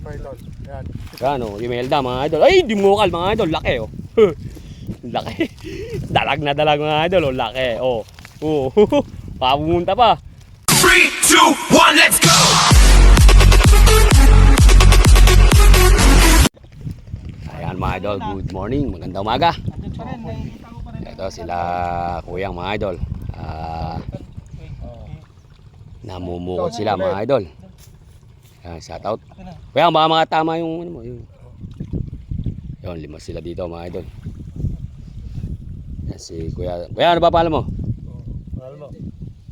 Idol. Yan. Yan o, Imelda mga idol. Ay, dimukal mga idol, laki o. Laki. Dalag na dalag mga idol o, laki. O. Papunta pa. 3, 2, 1, let's go! Ayan mga idol, good morning, magandang umaga. Ito sila kuyang mga idol. Namumukot sila mga idol. Ayan, shout out. Kuya, baka makatama yung ano mo. Yun, 5 sila dito mga idol. Ayan, si Kuya. Kuya, ano ba pala mo?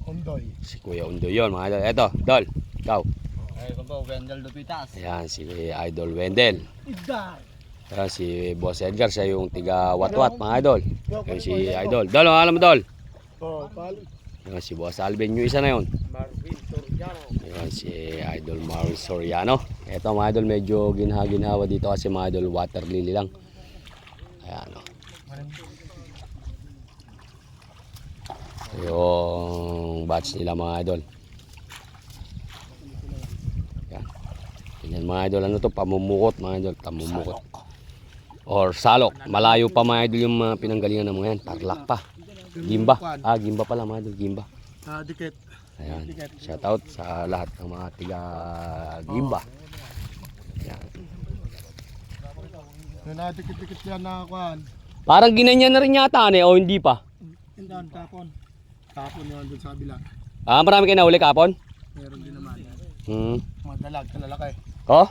Undoy. Si Kuya Undoy yun mga idol. Eto, Dol, ikaw. Ay, ko Wendell Dupitas. Ayan, si Idol Wendell. Ayan, si Boss Edgar, siya yung tiga Watwat mga idol. Ayan, si Idol. Dol, alam mo Dol? Oh, pali. Ayan, si Boss Alvin, yung isa na yun. Marvin Soriano. Ayan, si Idol Marvin Soriano. Eto mga idol, medyo ginhawa dito kasi mga idol, water lily lang. Ayan o. Yung batch nila mga idol. Yan. Yan mga idol, ano to, pamumukot mga idol, pamumukot. Or salok, malayo pa mga idol yung pinanggalingan ng mga yan, Tarlac pa. Gimba, Gimba pala mga idol, Gimba. Dikit. Ayan, shout out sa lahat ng mga tiga Gimba. Yan. Dikit-dikit yan na kuhan. Parang ginanyan na rin yata o hindi pa? Indan, tapon. Tapon yun doon sa kabila. Marami kayo nahuli kapon? Meron din naman. Mga dalag, talalaki. Oh?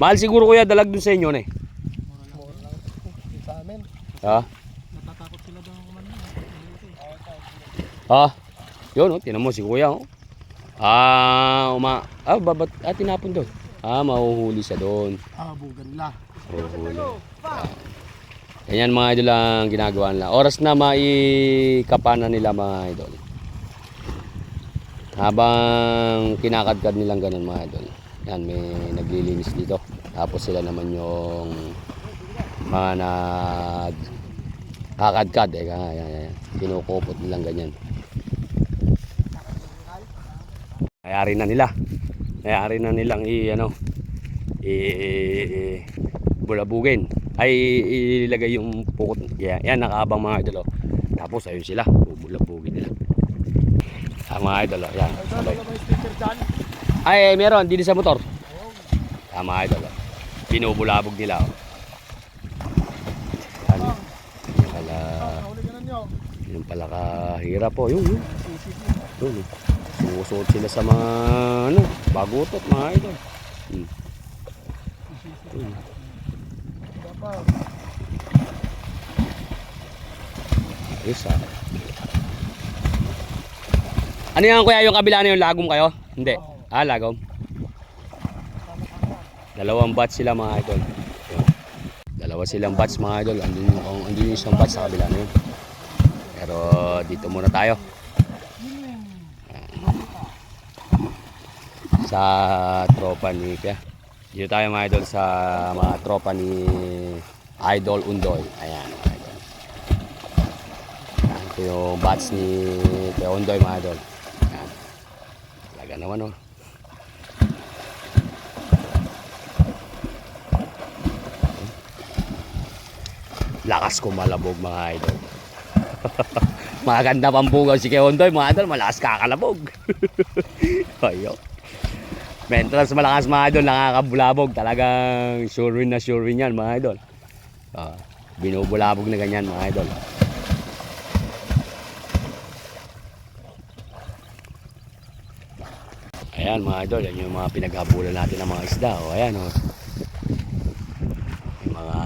Mahal siguro kuya dalag dun sa inyo na eh. Mura lang sa amin. Ha? Natatakot sila doon kumanda. Ha? Yun oh, tinan mo si kuya oh. Tinapon doon. Mahuhuli siya doon. Bugan la. Mahuhuli. Ganyan mga idol ang ginagawa nila. Oras na maikapanan nila mga idol. Habang kinakadkad nilang ganun mga idol. Yan, may naglilinis dito. Tapos sila naman yung mga nagkakadkad. Yan. Kinukupot nilang ganyan. Ayari na nilang bulabugin. Ay ilagay yung pukot. Yan nakaabang mga idol. Tapos ayun sila, bubulabugin nila. Mga idol, yan. Sabay. Sticker dyan. Ay, meron dito sa motor. Mga idol. Binubulabog nila. Yan. Yung pala kahirap po. Yun. Susuot sila sa mga bagutot mga idol. Isa. Ano yan kuya, yung kabila na yung lagom kayo? Hindi. Lagom. 2 batch sila mga idol. 2 silang batch mga idol. Andun yung isang batch sa kabila na yun. Pero dito muna tayo. Sa tropa ni Kuya. Dito tayo mga idol sa mga tropa ni Idol Undoy. Ayan mga idol. Ayan, ito yung batch ni Kuya Undoy mga idol. Ayan. Talaga naman oh. Lakas ko malabog mga idol. Maganda pambugaw si Kuya Undoy mga idol. Malakas kakalabog. Ayo. Mentras malakas mga idol, nakakabulabog. Talagang sure win yan mga idol. Binubulabog na ganyan mga idol. Ayan mga idol, yan yung mga pinaghabulan natin ng mga isda. Ayan o. Yung mga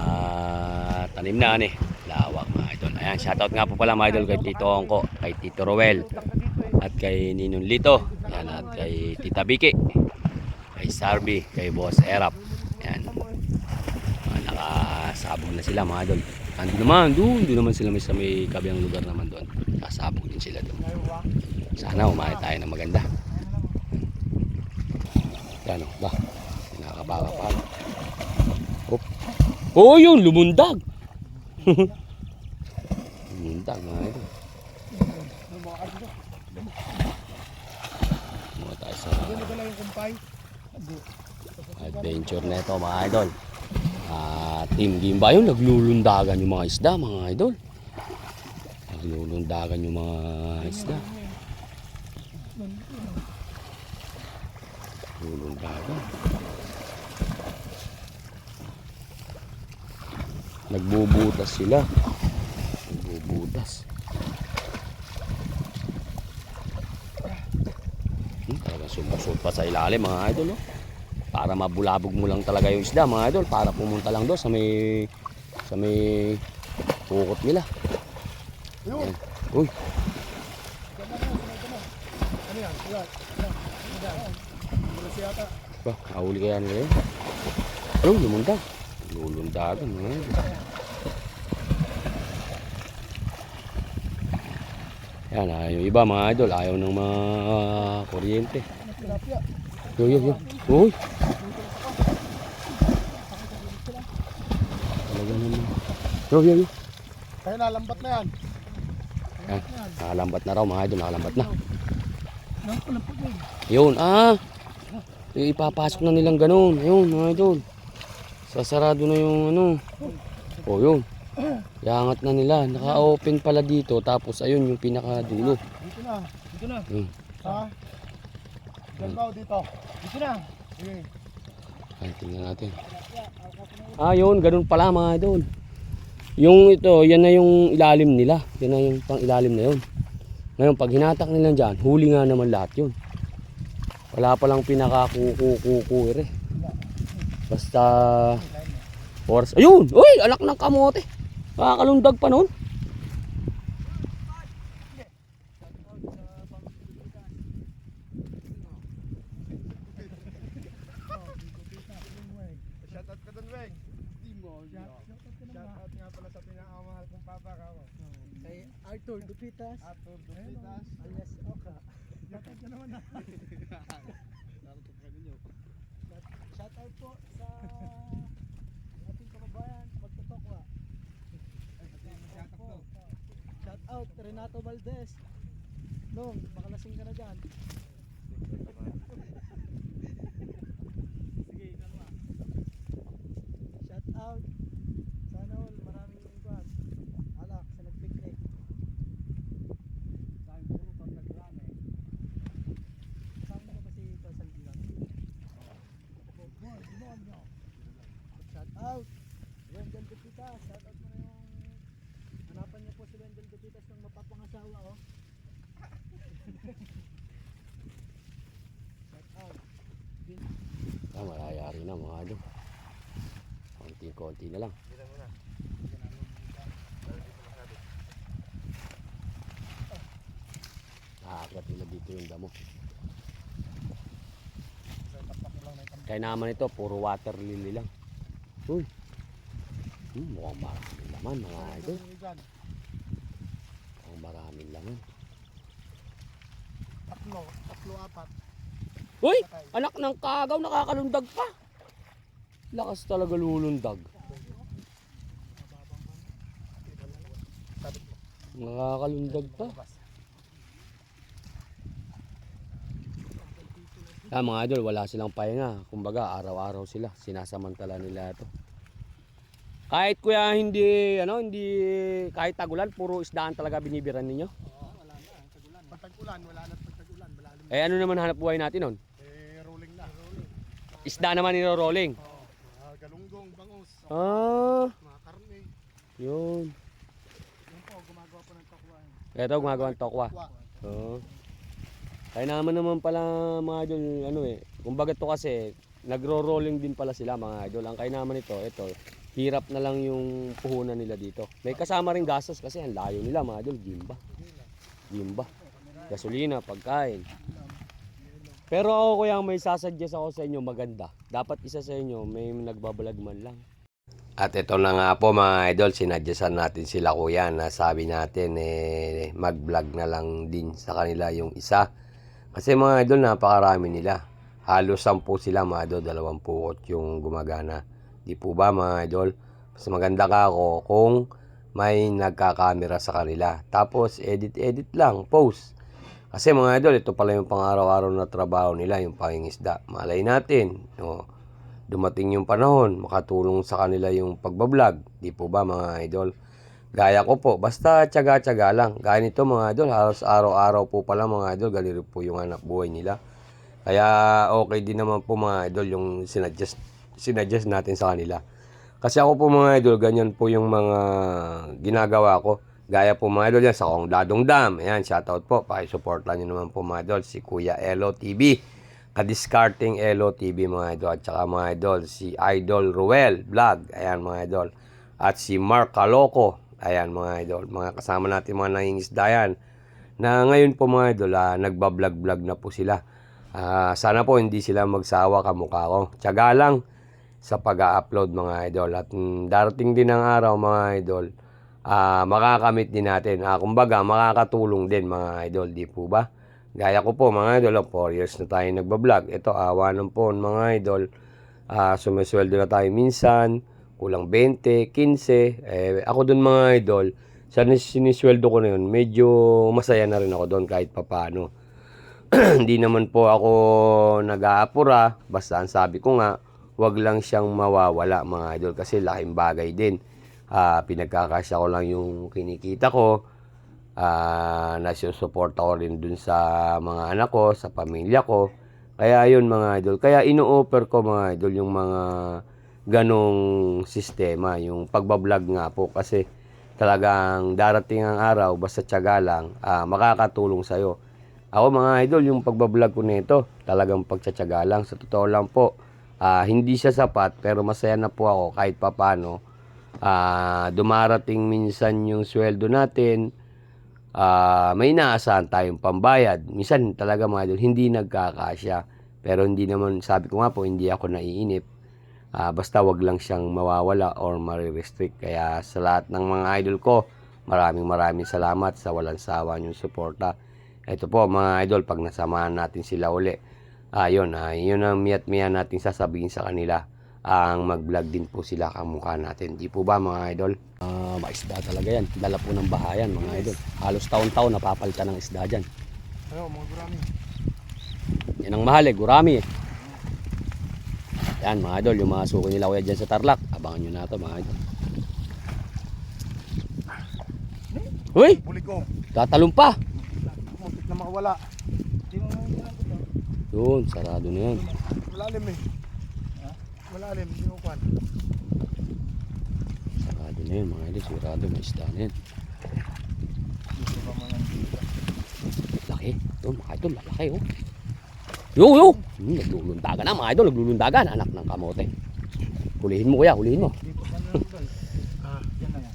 tanim na lawak mga idol. Ayan, shoutout nga po pala mga idol kay Tito Ongko, kay Tito Roel, at kay Ninong Lito. Ayan, at kay Tita Biki, kay Sarby, kay Boss Erap. Ayan. Nakasabog na sila mga idol. Doon naman sila may kabilang lugar naman doon. Nakasabog din sila doon. Sana umahay tayo ng maganda. Yan o, ba? Nakakabaka pa. Oh, yun, lumundag. Lumundag mga idol. sa Hindi mo dala yung kumpay. adventure na ito mga idol. Team Gimba yun, naglulundagan yung mga isda mga idol. Naglulundagan yung mga isda. Naglulundagan. Nagbubutas sila. Nagbubutas. Talaga sumusot pa sa ilalim mga idol. Oh. Para mabulabog mo lang talaga yung isda mga idol. Para pumunta lang doon sa may pukot nila. Yun. Uy, Ano yan? Yan. Ano siya ata? ba, ahuli kaya nila yun? Anong lumundag? Lulundagan mga idol. Yan, yung iba mga idol, ayaw ng mga kuryente. Tilapia. Yo. Uy! Talaga naman. Yo. Kaya nalambat na yan. Yan, nakalambat na raw mga idol, nakalambat na. Nalambat na yun. Yun, ipapasok na nilang ganun. Ayun mga idol. Sasarado na yung ano. O yun. Iangat na nila. Naka-open pala dito. Tapos ayun yung pinakadulo. Dito na. Dito na. Ha? Diyan ba o dito? Dito na. Okay. Ay, tingnan natin. Yun. Ganun pala mga idol. Yung ito, yan na yung ilalim nila. Yan na yung pang ilalim na yun. Ngayon, pag hinatak nila dyan, huli nga naman lahat yun. Wala palang pinakakukukukuir eh. Basta oras. Ayun! Uy! Anak ng kamote! Makakalundag pa nun. Shoutout ka dun, Weng. Shoutout nga pala sa pinakamahal kong papa ka. Kay Arthur Dupitas. Arthur Dupitas. Alias Oka. Shoutout ka naman na. Shoutout po sa ating kababayan, Pagtotokwa. Shoutout Renato Valdez. Nung, makalasing ka na dyan. Sige, kalma. Shoutout. Sana all, maraming ikuan. Alak sa nagpiknik. Saan puro pag nagrami. Kasama na ba si Kasal Dilan? Shoutout. Wendell Dupitas. Shoutout mo na yung hanapan niyo po si Wendell Dupitas ng mapapangasawa, oh. Shoutout. Malayari na mga idol. Konti-konti na lang. Nakakat nila dito yung damo. Kaya naman ito, puro water lily lang. Uy! Mukhang maraming laman mga idol. Mukhang maraming laman. Tatlo, apat. Uy! Anak ng kagaw, nakakalundag pa. Lakas talaga lulundag. Nakakalundag pa. Mga idol, wala silang pahinga. Kumbaga, araw-araw sila. Sinasamantala nila ito. Kahit kuya hindi kahit tagulan, puro isdaan talaga binibiran ninyo. Wala na, tagulan. Pag tag-ulan, wala na pag tag-ulan. Malalim. Ano naman hanap buhay natin nun? Rolling na. Isda naman niro-rolling. Galunggong, bangus, mga karne. Yun. Yun po, gumagawa po ng tokwa. Ito, gumagawa ng tokwa. Oo. Kaya naman pala mga idol, kumbaga to kasi, nagro-rolling din pala sila mga idol. Ang kaya naman ito, hirap na lang yung puhunan nila dito. May kasama rin gastos kasi ang layo nila mga idol, Gimba. Gasolina, pagkain. Pero ako kuya, may sasuggest ako sa inyo maganda. Dapat isa sa inyo, may nagbabalag man lang. At ito na nga po mga idol, sinadyasan natin sila kuya na sabi natin mag-vlog na lang din sa kanila yung isa. Kasi mga idol, napakarami nila. Halos 10 sila mga idol, 20 pukot yung gumagana. Di po ba mga idol? Mas maganda ka ako kung may nagkakamera sa kanila. Tapos edit lang, post. Kasi mga idol, ito pala yung pang-araw-araw na trabaho nila, yung pangingisda. Malay natin, no? Dumating yung panahon, makatulong sa kanila yung pagbablog. Di po ba mga idol? Gaya ko po, basta tiyaga-tiyaga lang. Gaya nito mga idol, halos araw-araw po pala mga idol, galiro po yung anak buhay nila. Kaya okay din naman po mga idol yung sinadjust natin sa kanila. Kasi ako po mga idol, ganyan po yung mga ginagawa ko. Gaya po mga idol yan sa Kong Dadong Dam. Ayan, shoutout po. Pakisuportan nyo naman po mga idol si Kuya Elo TV. Kadiskarting Elo TV mga idol. At saka mga idol si Idol Ruel Vlog. Ayan mga idol. At si Mark Caloko. Ayan mga idol. Mga kasama natin mga nangingisda yan. Na ngayon po mga idol, nagbablog-vlog na po sila. Sana po hindi sila magsawa kamukha ko. Tiyaga lang sa pag-upload mga idol. At darating din ang araw mga idol, makakamit din natin. Kumbaga, makakatulong din mga idol, di po ba? Gaya ko po mga idol, 4 years na tayo nagbablog. Ito, awanan po mga idol. Sumisweldo na tayo minsan, kulang 20, 15. Ako dun mga idol, sa sinisweldo ko na yun, medyo masaya na rin ako doon kahit papano. Hindi naman po ako nag-aapura. Basta ang sabi ko nga, wag lang siyang mawawala mga idol kasi laking bagay din. Pinagkakasya ko lang yung kinikita ko. Nasusuporta ko rin dun sa mga anak ko, sa pamilya ko. Kaya yun mga idol. Kaya ino-offer ko mga idol yung mga ganong sistema. Yung pagbablog nga po kasi talagang darating ang araw, basta tiyaga lang, makakatulong sa'yo. Ako mga idol, yung pagbablog ko nito, talagang pagtsatsaga lang. Sa totoo lang po, hindi siya sapat pero masaya na po ako kahit papano. Dumarating minsan yung sweldo natin, may inaasahan tayong pambayad. Minsan talaga mga idol, hindi nagkakasya. Pero hindi naman, sabi ko nga po, hindi ako naiinip. Basta wag lang siyang mawawala or marirestrict. Kaya sa lahat ng mga idol ko, maraming salamat sa walang sawa niyong suporta. Ito po mga idol, pag nasamahan natin sila uli, yun ang miyat-miya natin sasabihin sa kanila. Ang mag-vlog din po sila kamukha natin. Di po ba mga idol? Maisda talaga yan. Dala po ng bahayan mga idol. Halos taon-taon napapalitan ng isda dyan. Ano, mga gurami. Yan ang mahal gurami Yan mga idol, yung mga suko nila kuya dyan sa Tarlac. Abangan nyo na ito mga idol. Uy! Bulikong. Tatalong pa! Muntik na makawala. Hindi mo lang ito. Yun, sarado na yan. Malalim eh. Malalim, hindi mo kwan. Sarado na yan mga idol, sarado, may isda na yan. Laki, ito mga idol, malaki oh. Yo! Naglulundagan na mga idol, naglulundagan. Anak ng kamote. Hulihin mo kuya, hulihin mo. Yan na yan.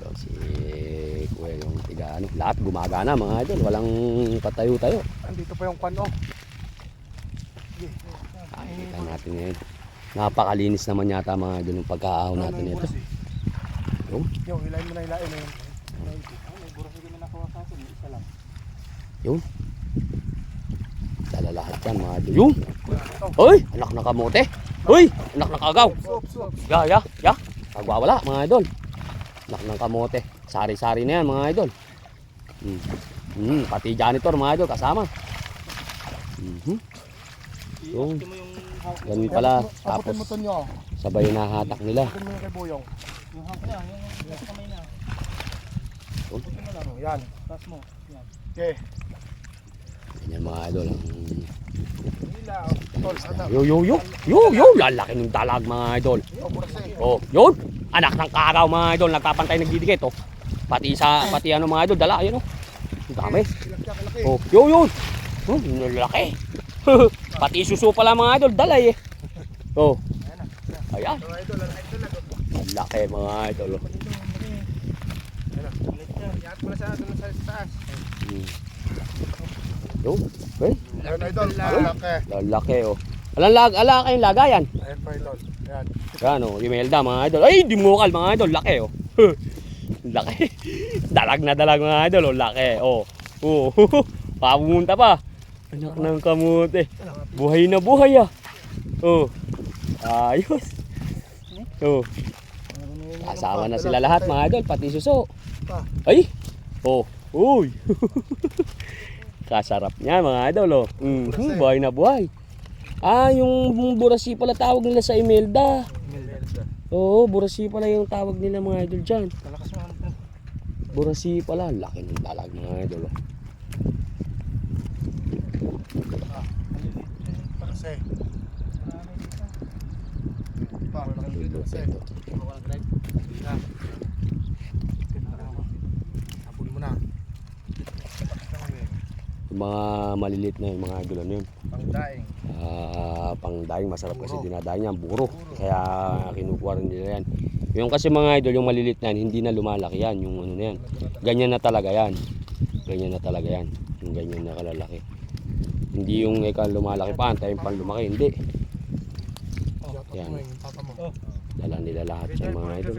So, si kuya yung tiga ano, lahat gumagana mga idol, walang patayo-tayo. Andito pa yung kwan oh. Nakikita natin ngayon. Napakalinis naman yata mga idol yung pagkaahon natin ito. Yung? Yung hilahin mo na hilahin na yun. May buras na nakuha sa atin, isa lang. Yung? Dala lahat yan mga idol. Yung? Uy! Anak ng kamote! Uy! Anak ng kagaw! Sup. Ya! Pagwawala mga idol. Anak ng kamote. Sari-sari na yan mga idol. Pati janitor mga idol kasama. Yung. Ganun pala. Tapos mo to nyo. sabay na hatak nila. Aputin mo yung kay Boyong. Yung kamay na. Aputin mo lang. Yan. Tas mo. Yan. Okay. Ganyan mga idol. Hila. Tol, sana. Yo! Lalaki ng dalag mga idol. Oh, yun! Anak ng kagaw mga idol. Nagkapantay nagdidikit oh. Pati ano mga idol. Dala, yun oh. Ang dami. Oh, yun! Oh, lalaki. Pati suso pala mga idol. Dala eh. Oh. Ayan. Ang laki mga idol. Yan pala sa taas. Yo, eh. Ayan idol. Lalaki. Lalaki oh. Ala kayong lagayan. Ayan pa idol. Ayan. Yan oh, Imelda mga idol. Ay, dimukal mga idol. Laki oh. Laki. Dalag na dalag mga idol oh. Laki oh. Oh. Papunta pa. Anak ng kamote. Buhay na buhay ah. Oh. Ayos. Oh. Kasama na sila lahat mga idol, pati suso. Ay, Oh, uy. Kasarap niya mga idol, oh. Buhay na buhay. Ah, yung burasi pala tawag nila sa Imelda. Oo, burasi pala yung tawag nila mga idol dyan. Malakas naman ito. Burasi pala, laki ng dalag mga idol, oh. Parase. Parang dito. Parase. Hapulin mo na. Yung mga malilit na yung mga idol, ano yun? Pangdaing. Pangdaing, masarap kasi dinadaing yan, buro. Kaya kinukuha rin nila yan. Yung kasi mga idol, yung malilit na yan, hindi na lumalaki yan. Yung ano na yan. Ganyan na talaga yan. Ganyan na talaga yan. Yung ganyan na kalalaki. Hindi yung ikaw lumalaki pa, antayin pang lumaki. Hindi. Yan. Dala nila lahat sa mga idol.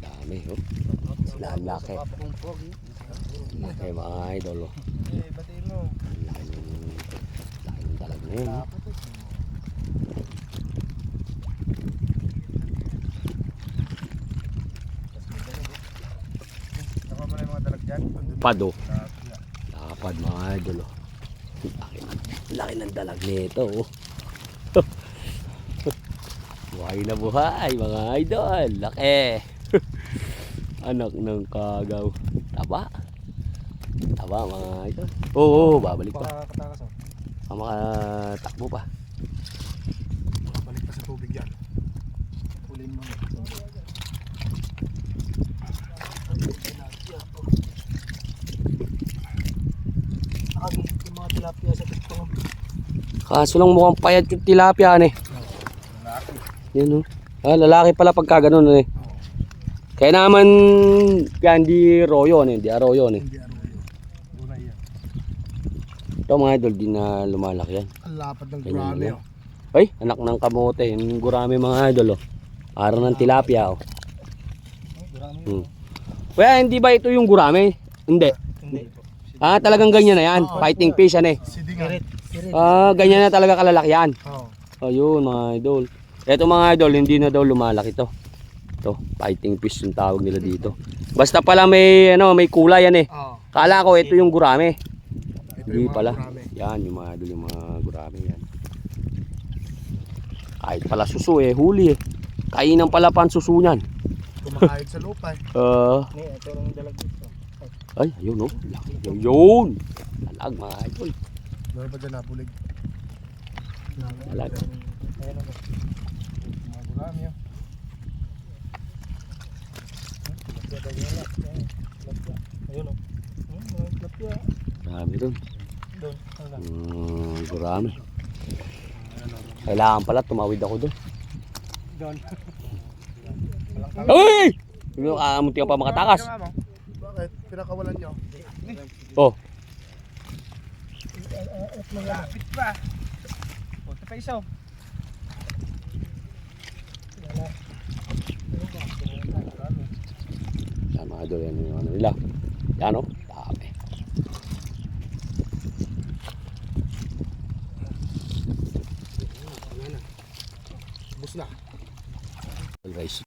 Dami, oh. Lalaki. Laki mga idol, oh. Batiin mo. Laki ng dalag na yun, oh. Nakuha mo na yung mga dalag dyan. Pado. Lapad mga idol, oh. Laki ng dalag nito, oh. Buhay na buhay mga idol. Laki. Anak ng kagaw. Taba. Taba mga idol. Oo, babalik pa. Makakatakas oh. Makatakbo pa. Balik pa sa tubig yan. Pulin mo. Nakagigit yung mga tilapia sa tiktok. Kaso lang mukhang payat yung tilapia eh. Yan, oh. Ah, lalaki pala pagka ganun eh. Kaya naman yan di royo eh, di arroyo eh. Hindi arroyo. Bunay yan. Ito mga idol, di na lumalaki yan. Ang lapad ng Ganyan gurame lang. oh. Ay, anak ng kamote, yung gurame mga idol, oh. Para ng tilapia, oh. Hmm. Kaya hindi ba ito yung gurame? Hindi. Hindi po. Ah, talagang ganyan na yan. Fighting fish yan eh. Sidingan. Ah, ganyan na talaga kalalaki yan. Oo. Ayun mga idol. Ito mga idol, hindi na daw lumalaki to. Ito, fighting fish yung tawag nila dito. Basta pala may may kulay yan eh. Oo. Kala ko ito yung gurame. Ito Hindi yung mga pala. gurame. Yan yung mga idol, yung mga gurame yan. Kahit pala suso eh, huli eh. Kainan pala pa ang suso niyan. Kumakain sa lupa eh. Ito lang dalag dito. Ay, ayun oh. Laki. Yun. Dalag mga idol. Meron pa dyan napulig. Dalag. Ayan ako. Mga gurame oh. Ayun oh. Mga tilapia. Marami doon. Doon. Gurame. Kailangan pala tumawid ako doon. Doon. Ay! Yung munti ka pa makatakas. Bakit? Pinakawalan nyo? Oh. Lapit pa. Punta pa isaw. Yan mga idol, yan yung ano nila. Yan oh. Dami.